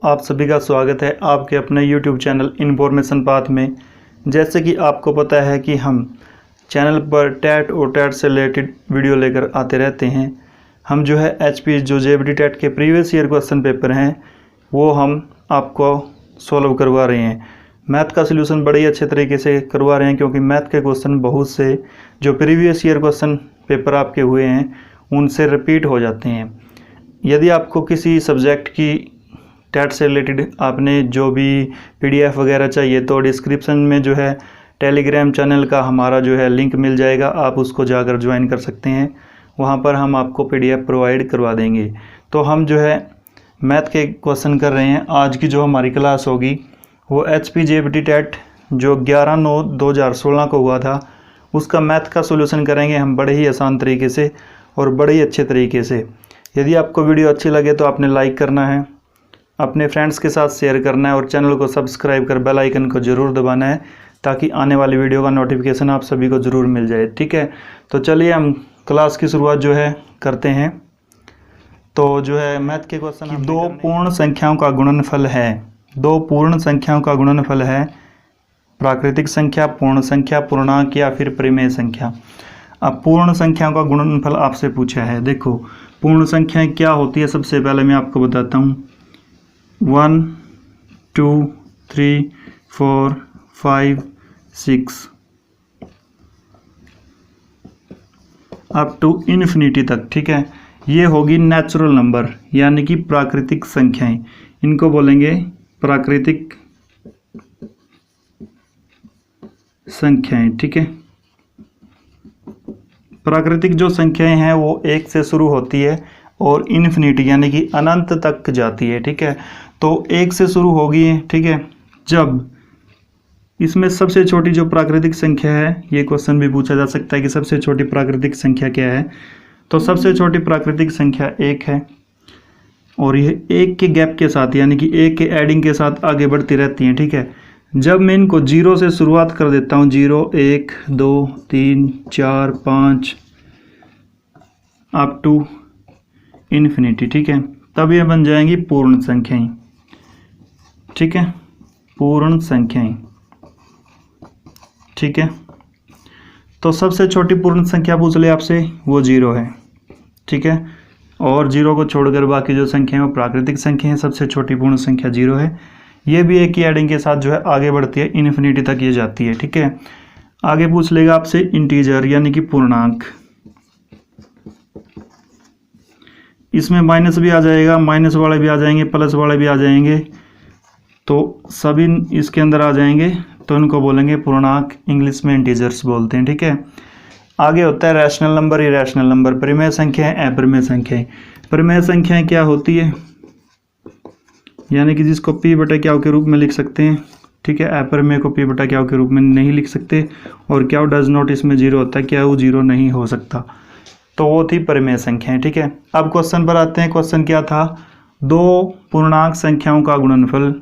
आप सभी का स्वागत है आपके अपने YouTube चैनल इन्फॉर्मेशन पाथ में। जैसे कि आपको पता है कि हम चैनल पर टैट और टैट से रिलेटेड वीडियो लेकर आते रहते हैं। हम जो है HP जो JBT टैट के प्रीवियस ईयर क्वेश्चन पेपर हैं वो हम आपको सॉल्व करवा रहे हैं। मैथ का सलूशन बड़े ही अच्छे तरीके से करवा रहे हैं, क्योंकि मैथ के क्वेश्चन बहुत से जो प्रीवियस ईयर क्वेश्चन पेपर आपके हुए हैं उनसे रिपीट हो जाते हैं। यदि आपको किसी सब्जेक्ट की टैट से रिलेटेड आपने जो भी PDF वगैरह चाहिए तो डिस्क्रिप्शन में जो है टेलीग्राम चैनल का हमारा जो है लिंक मिल जाएगा, आप उसको जाकर ज्वाइन कर सकते हैं। वहाँ पर हम आपको PDF प्रोवाइड करवा देंगे। तो हम जो है मैथ के क्वेश्चन कर रहे हैं। आज की जो हमारी क्लास होगी वो HP JBT टैट जो 11/9/2016 को हुआ था उसका मैथ का सोल्यूशन करेंगे हम बड़े ही आसान तरीके से और बड़े ही अच्छे तरीके से। यदि आपको वीडियो अच्छी लगे तो आपने लाइक करना है, अपने फ्रेंड्स के साथ शेयर करना है और चैनल को सब्सक्राइब कर बेल आइकन को ज़रूर दबाना है ताकि आने वाली वीडियो का नोटिफिकेशन आप सभी को ज़रूर मिल जाए। ठीक है, तो चलिए हम क्लास की शुरुआत जो है करते हैं। तो जो है मैथ के क्वेश्चन दो पूर्ण संख्याओं का गुणनफल है। दो पूर्ण संख्याओं का गुणनफल है प्राकृतिक संख्या, पूर्ण संख्या, पूर्णांक या फिर परिमेय संख्या। अब पूर्ण संख्याओं का गुणनफल आपसे पूछा है। देखो पूर्ण संख्याएं क्या होती है, सबसे पहले मैं आपको बताता हूँ। 1 2 3 4 5 6 अप टू इन्फिनिटी तक। ठीक है, ये होगी नेचुरल नंबर यानी कि प्राकृतिक संख्याएं। इनको बोलेंगे प्राकृतिक संख्याएं। ठीक है, प्राकृतिक जो संख्याएं हैं वो 1 से शुरू होती है और इन्फिनिटी यानी कि अनंत तक जाती है। ठीक है, तो 1 से शुरू होगी। ठीक है, जब इसमें सबसे छोटी जो प्राकृतिक संख्या है, ये क्वेश्चन भी पूछा जा सकता है कि सबसे छोटी प्राकृतिक संख्या क्या है। तो सबसे छोटी प्राकृतिक संख्या 1 है और ये 1 के गैप के साथ यानी कि 1 के एडिंग के साथ आगे बढ़ती रहती हैं। ठीक है, जब मैं इनको 0 से शुरुआत कर देता हूँ, 0 1 2 3 4 5 अप टू इन्फिनिटी। ठीक है, तब ये बन जाएंगी पूर्ण संख्याएं। ठीक है, पूर्ण संख्याएं। ठीक है, तो सबसे छोटी पूर्ण संख्या पूछ ले आपसे, वो 0 है। ठीक है, और 0 को छोड़कर बाकी जो संख्या है वो प्राकृतिक संख्या है। सबसे छोटी पूर्ण संख्या 0 है। ये भी एक ही एडिंग के साथ जो है आगे बढ़ती है, इन्फिनिटी तक ये जाती है। ठीक है, आगे पूछ लेगा आपसे इंटीजर यानी कि पूर्णांक। इसमें माइनस भी आ जाएगा, माइनस वाले भी आ जाएंगे, प्लस वाले भी आ जाएंगे, तो सभी इसके अंदर आ जाएंगे, तो इनको बोलेंगे पूर्णांक, इंग्लिश में इंटीजर्स बोलते हैं। ठीक है, आगे होता है रैशनल नंबर, इरैशनल नंबर, परिमेय संख्याएं, अपरिमेय संख्याएं। परिमेय संख्याएं क्या होती है, यानी कि जिसको P/Q के रूप में लिख सकते हैं। ठीक है, अपरिमेय को P/Q के रूप में नहीं लिख सकते और क्या डज नॉट इसमें 0 होता है, क्या वो 0 नहीं हो सकता, तो वो थी परिमेय संख्याएं। ठीक है, अब क्वेश्चन पर आते हैं। क्वेश्चन क्या था, दो पूर्णांक संख्याओं का गुणनफल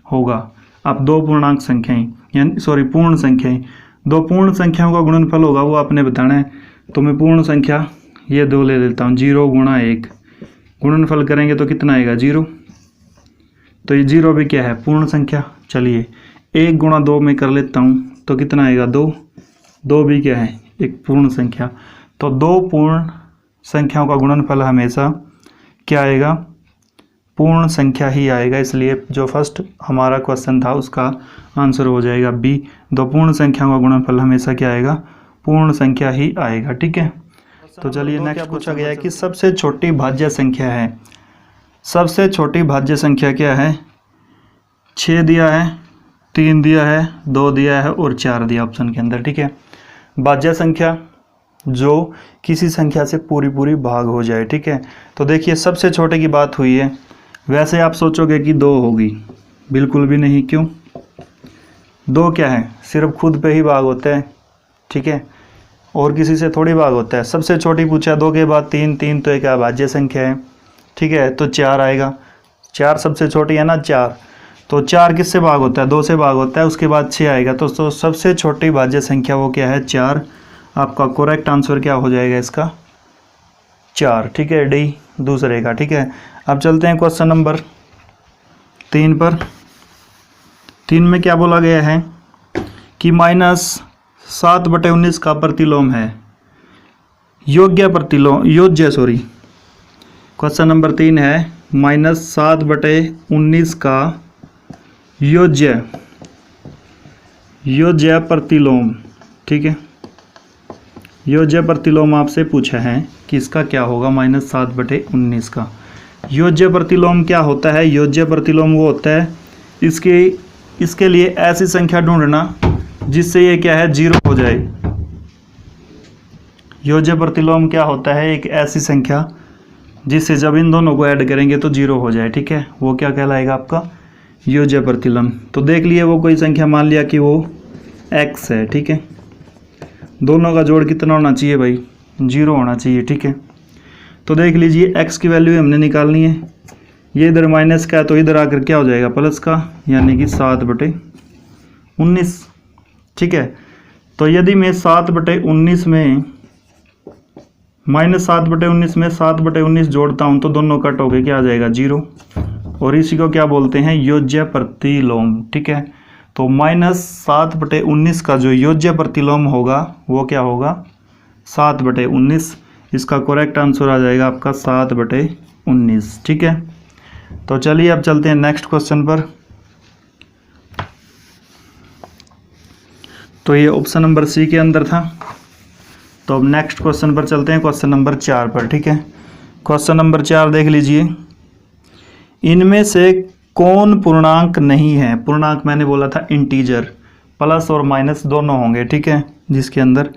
होगा। अब दो पूर्णांक संख्याएं यानी पूर्ण संख्याएं, दो पूर्ण संख्याओं का गुणनफल होगा, वो आपने बताना है। तो मैं पूर्ण संख्या ये 2 ले लेता हूँ, 0 गुणा 1, गुणनफल करेंगे तो कितना आएगा 0। तो ये 0 भी क्या है, पूर्ण संख्या। चलिए 1 गुणा 2 में कर लेता हूँ तो कितना आएगा 2, 2 भी क्या है, एक पूर्ण संख्या। तो दो पूर्ण संख्याओं का गुणनफल हमेशा क्या आएगा, पूर्ण संख्या ही आएगा। इसलिए जो फर्स्ट हमारा क्वेश्चन था उसका आंसर हो जाएगा B। दो पूर्ण संख्याओं का गुणनफल हमेशा क्या आएगा, पूर्ण संख्या ही आएगा। ठीक है, तो चलिए नेक्स्ट पूछा गया है कि सबसे छोटी भाज्य संख्या है। सबसे छोटी भाज्य संख्या क्या है, 6 दिया है, 3 दिया है, 2 दिया है और 4 दिया ऑप्शन के अंदर। ठीक है, भाज्य संख्या जो किसी संख्या से पूरी भाग हो जाए। ठीक है, तो देखिए सबसे छोटे की बात हुई है। वैसे आप सोचोगे कि 2 होगी, बिल्कुल भी नहीं। क्यों, 2 क्या है, सिर्फ खुद पे ही भाग होता है। ठीक है, और किसी से थोड़ी भाग होता है। सबसे छोटी पूछा, 2 के बाद 3, 3 तो एक अभाज्य संख्या है। ठीक है, तो 4 आएगा, 4 सबसे छोटी है ना 4, तो 4 किससे भाग होता है, 2 से भाग होता है। उसके बाद 6 आएगा, तो सबसे छोटी भाज्य संख्या वो क्या है, 4। आपका करेक्ट आंसर क्या हो जाएगा इसका, 4। ठीक है, डी दूसरे का। ठीक है, अब चलते हैं क्वेश्चन नंबर 3 पर। 3 में क्या बोला गया है कि -7/19 का प्रतिलोम है, क्वेश्चन नंबर 3 है -7/19 का योज्य प्रतिलोम। ठीक है, योज्य प्रतिलोम आपसे पूछा है कि इसका क्या होगा -7/19 का। योज्य प्रतिलोम क्या होता है? योज्य प्रतिलोम वो होता है इसके लिए ऐसी संख्या ढूंढना जिससे ये क्या है 0 हो जाए। योज्य प्रतिलोम क्या होता है? एक ऐसी संख्या जिससे जब इन दोनों को ऐड करेंगे तो 0 हो जाए। ठीक है, वो क्या कहलाएगा आपका योज्य प्रतिलोम। तो देख लिए वो कोई संख्या, मान लिया कि वो x है। ठीक है, दोनों का जोड़ कितना होना चाहिए भाई? 0 होना चाहिए। ठीक है, तो देख लीजिए x की वैल्यू हमने निकालनी है। ये इधर माइनस का है तो इधर आकर क्या हो जाएगा प्लस का, यानी कि 7/19। ठीक है, तो यदि मैं 7/19 में -7/19 में 7/19 जोड़ता हूँ तो दोनों कट हो गए, क्या आ जाएगा 0। और इसी को क्या बोलते हैं? योज्य प्रतिलोम। ठीक है, तो -7/19 का जो योज्य प्रतिलोम होगा वो क्या होगा? 7/19। इसका करेक्ट आंसर आ जाएगा आपका 7/19। ठीक है, तो चलिए अब चलते हैं नेक्स्ट क्वेश्चन पर। तो ये ऑप्शन नंबर सी के अंदर था। तो अब नेक्स्ट क्वेश्चन पर चलते हैं, क्वेश्चन नंबर 4 पर। ठीक है, क्वेश्चन नंबर 4 देख लीजिए। इनमें से कौन पूर्णांक नहीं है? पूर्णांक मैंने बोला था इंटीजर, प्लस और माइनस दोनों होंगे। ठीक है, जिसके अंदर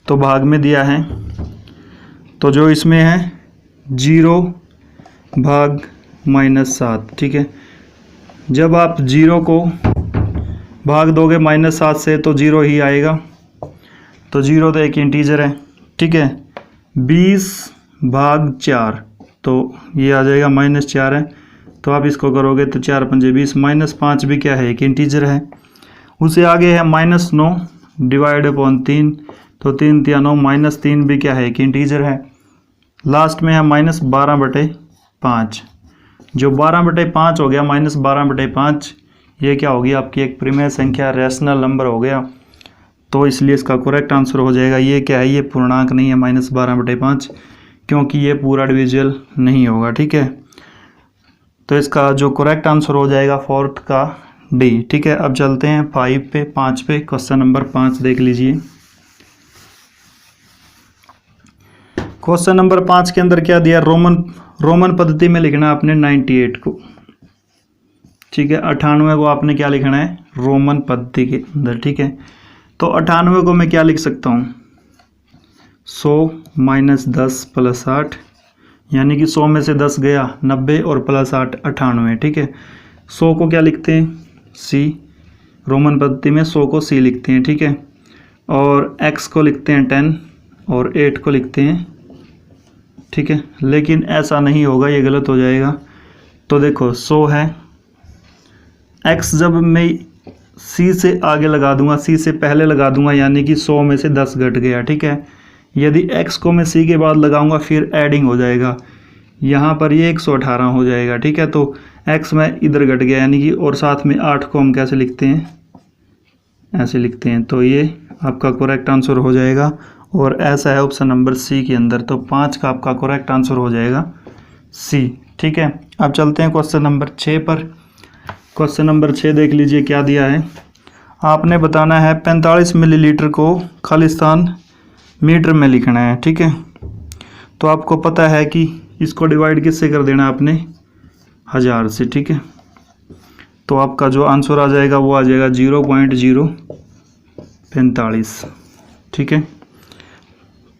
तो भाग में दिया है, तो जो इसमें है 0 भाग -7। ठीक है, जब आप 0 को भाग दोगे -7 से तो 0 ही आएगा। तो 0 तो एक इंटीजर है। ठीक है, 20 भाग 4 तो ये आ जाएगा -4 है। तो आप इसको करोगे तो 4 पंजे 20, -5 भी क्या है? एक इंटीजर है। उसे आगे है -9 डिवाइड अपॉन 3, तो 3 × 9 -3 भी क्या है? एक इंटीजर है। लास्ट में है -12/5, जो 12/5 हो गया, -12/5 ये क्या होगी आपकी? एक प्रिमेय संख्या, रैशनल नंबर हो गया। तो इसलिए इसका करेक्ट आंसर हो जाएगा, ये क्या है? ये पूर्णांक नहीं है -12/5, क्योंकि ये पूरा डिविजिबल नहीं होगा। ठीक है, तो इसका जो करेक्ट आंसर हो जाएगा 4th का डी। ठीक है, अब चलते हैं 5 पे। क्वेश्चन नंबर 5 देख लीजिए। क्वेश्चन नंबर 5 के अंदर क्या दिया? रोमन पद्धति में लिखना है आपने 98 को। ठीक है, 98 को आपने क्या लिखना है? रोमन पद्धति के अंदर। ठीक है, तो 98 को मैं क्या लिख सकता हूँ? 100 - 10 + 8, यानी कि 100 में से 10 गया 90 और +8 98। ठीक है, 100 को क्या लिखते हैं? C। रोमन पद्धति में 100 को C लिखते हैं। ठीक है, और x को लिखते हैं 10 और 8 को लिखते हैं। ठीक है, लेकिन ऐसा नहीं होगा, ये गलत हो जाएगा। तो देखो 100 है, x जब मैं C से आगे लगा दूंगा, C से पहले लगा दूंगा, यानी कि 100 में से 10 घट गया। ठीक है, यदि x को मैं C के बाद लगाऊंगा फिर एडिंग हो जाएगा, यहाँ पर ये 118 हो जाएगा। ठीक है, तो x में इधर घट गया, यानी कि और साथ में 8 को हम कैसे लिखते हैं? ऐसे लिखते हैं। तो ये आपका करेक्ट आंसर हो जाएगा, और ऐसा है ऑप्शन नंबर सी के अंदर। तो 5 का आपका करेक्ट आंसर हो जाएगा सी। ठीक है, अब चलते हैं क्वेश्चन नंबर 6 पर। क्वेश्चन नंबर 6 देख लीजिए क्या दिया है। आपने बताना है 45 मिलीलीटर को खालिस्तान मीटर में लिखना है। ठीक है, तो आपको पता है कि इसको डिवाइड किससे कर देना आपने? 1000 से। ठीक है, तो आपका जो आंसर आ जाएगा वो आ जाएगा 0.045। ठीक है,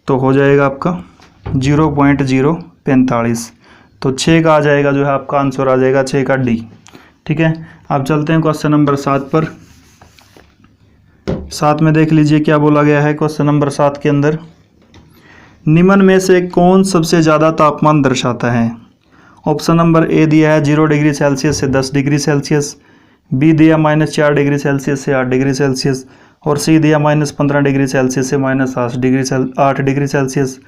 तो हो जाएगा आपका 0.045। तो 6 का आ जाएगा, जो है आपका आंसर आ जाएगा 6 का डी। ठीक है, अब चलते हैं क्वेश्चन नंबर 7 पर। 7 में देख लीजिए क्या बोला गया है। क्वेश्चन नंबर 7 के अंदर निम्न में से कौन सबसे ज़्यादा तापमान दर्शाता है? ऑप्शन नंबर ए दिया है 0 डिग्री सेल्सियस से 10 डिग्री सेल्सियस, बी दिया -4 डिग्री सेल्सियस से 8 डिग्री सेल्सियस, और सी दिया -15 डिग्री सेल्सियस से -8 डिग्री सेल्सियस,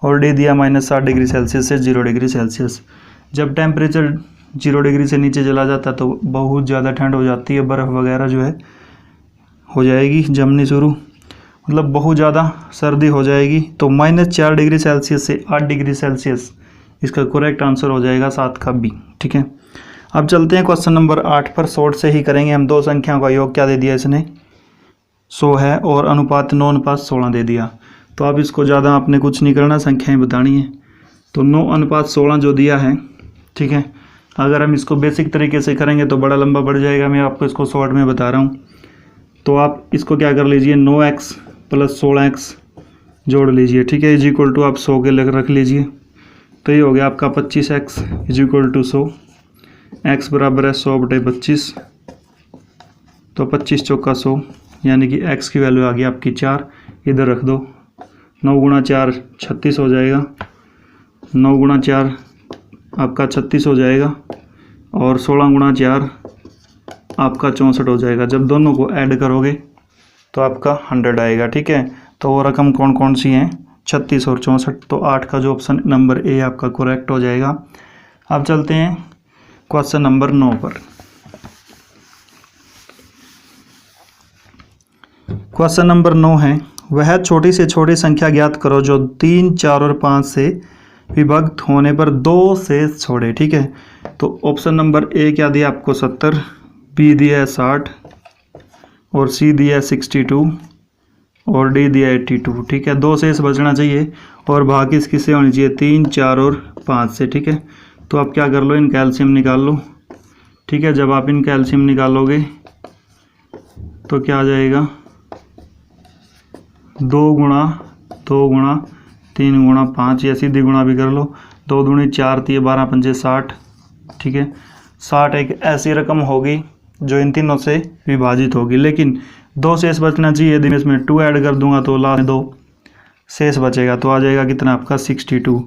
और डी दिया -7 डिग्री सेल्सियस से 0 डिग्री सेल्सियस। जब टेम्परेचर 0 डिग्री से नीचे चला जाता है तो बहुत ज़्यादा ठंड हो जाती है, बर्फ़ वगैरह जो है हो जाएगी जमनी शुरू, मतलब बहुत ज़्यादा सर्दी हो जाएगी। तो -4 डिग्री सेल्सियस से 8 डिग्री सेल्सियस इसका करेक्ट आंसर हो जाएगा 7 का बी। ठीक है, अब चलते हैं क्वेश्चन नंबर 8 पर। शॉर्ट से ही करेंगे हम। दो संख्याओं का योग क्या दे दिया इसने, 100 है, और अनुपात 9:16 दे दिया। तो अब इसको ज़्यादा आपने कुछ नहीं करना, संख्याएं बतानी है। तो 9:16 जो दिया है, ठीक है, अगर हम इसको बेसिक तरीके से करेंगे तो बड़ा लंबा बढ़ जाएगा, मैं आपको इसको शॉर्ट में बता रहा हूँ। तो आप इसको क्या कर लीजिए, 9x + 16x जोड़ लीजिए। ठीक है, = आप 100 के लग रख लीजिए। तो ये हो गया आपका 25x = 100, x बराबर है 100/25। तो 25 चौका 100, यानी कि x की वैल्यू आ गई आपकी 4। इधर रख दो, 9 × 4 36 हो जाएगा, 9 × 4 आपका 36 हो जाएगा, और 16 × 4 आपका 64 हो जाएगा। जब दोनों को ऐड करोगे तो आपका 100 आएगा। ठीक है, तो वो रकम कौन कौन सी हैं, 36 और 64। तो 8 का जो ऑप्शन नंबर ए आपका करेक्ट हो जाएगा। अब चलते हैं क्वेश्चन नंबर 9 पर। क्वेश्चन नंबर 9 है, वह छोटी से छोटी संख्या ज्ञात करो जो 3, 4 और 5 से विभक्त होने पर 2 शेष छोड़े। ठीक है, तो ऑप्शन नंबर ए क्या दिया आपको, 70, बी दिया है 60, और सी दिया है 62, और डी दिया है 82। ठीक है, 2 शेष बचना चाहिए, और भाग किससे होनी चाहिए, 3, 4 और 5 से। ठीक है, तो आप क्या कर लो, इन कैल्शियम निकाल लो। ठीक है, जब आप इन कैल्शियम निकालोगे तो क्या आ जाएगा, 2 गुणा 3 गुणा 5, या सीधी गुणा भी कर लो। 2 दूनी 4, 3 12 पंजे 60। ठीक है, 60 एक ऐसी रकम होगी जो इन तीनों से विभाजित होगी, लेकिन 2 शेष बचना चाहिए। यदि मैं इसमें 2 ऐड कर दूंगा तो लास्ट में 2 शेष बचेगा, तो आ जाएगा कितना आपका 62।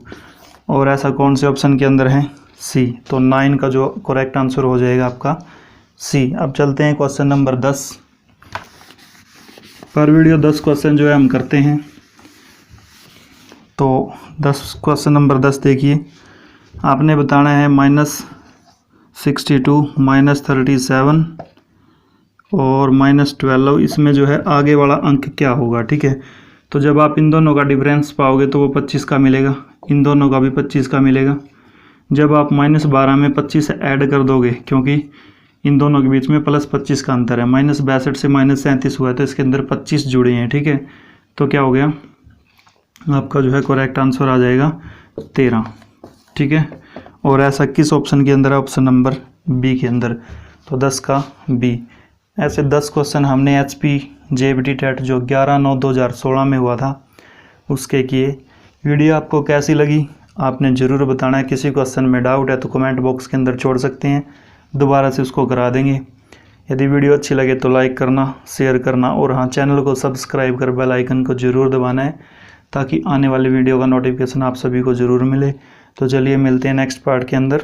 और ऐसा कौन से ऑप्शन के अंदर है, सी। तो 9 का जो करेक्ट आंसर हो जाएगा आपका सी। अब चलते हैं क्वेश्चन नंबर 10 पर। वीडियो 10 क्वेश्चन जो है हम करते हैं। तो 10 क्वेश्चन नंबर 10 देखिए, आपने बताना है -62, -37 और -12। इसमें जो है आगे वाला अंक क्या होगा। ठीक है, तो जब आप इन दोनों का डिफरेंस पाओगे तो वो 25 का मिलेगा, इन दोनों का भी 25 का मिलेगा। जब आप -12 में 25 ऐड कर दोगे, क्योंकि इन दोनों के बीच में +25 का अंतर है, -62 से -37 हुआ है, तो इसके अंदर 25 जुड़े हैं। ठीक है, तो क्या हो गया आपका जो है करेक्ट आंसर आ जाएगा 13। ठीक है, और ऐसा किस ऑप्शन के अंदर है, ऑप्शन नंबर बी के अंदर। तो 10 का बी। ऐसे 10 क्वेश्चन हमने HP JBT टेट जो 11/9/2016 में हुआ था उसके किए। वीडियो आपको कैसी लगी आपने ज़रूर बताना है। किसी क्वेश्चन में डाउट है तो कमेंट बॉक्स के अंदर छोड़ सकते हैं, दोबारा से उसको करा देंगे। यदि वीडियो अच्छी लगे तो लाइक करना, शेयर करना, और हाँ, चैनल को सब्सक्राइब कर बेल आइकन को ज़रूर दबाना है, ताकि आने वाली वीडियो का नोटिफिकेशन आप सभी को ज़रूर मिले। तो चलिए मिलते हैं नेक्स्ट पार्ट के अंदर।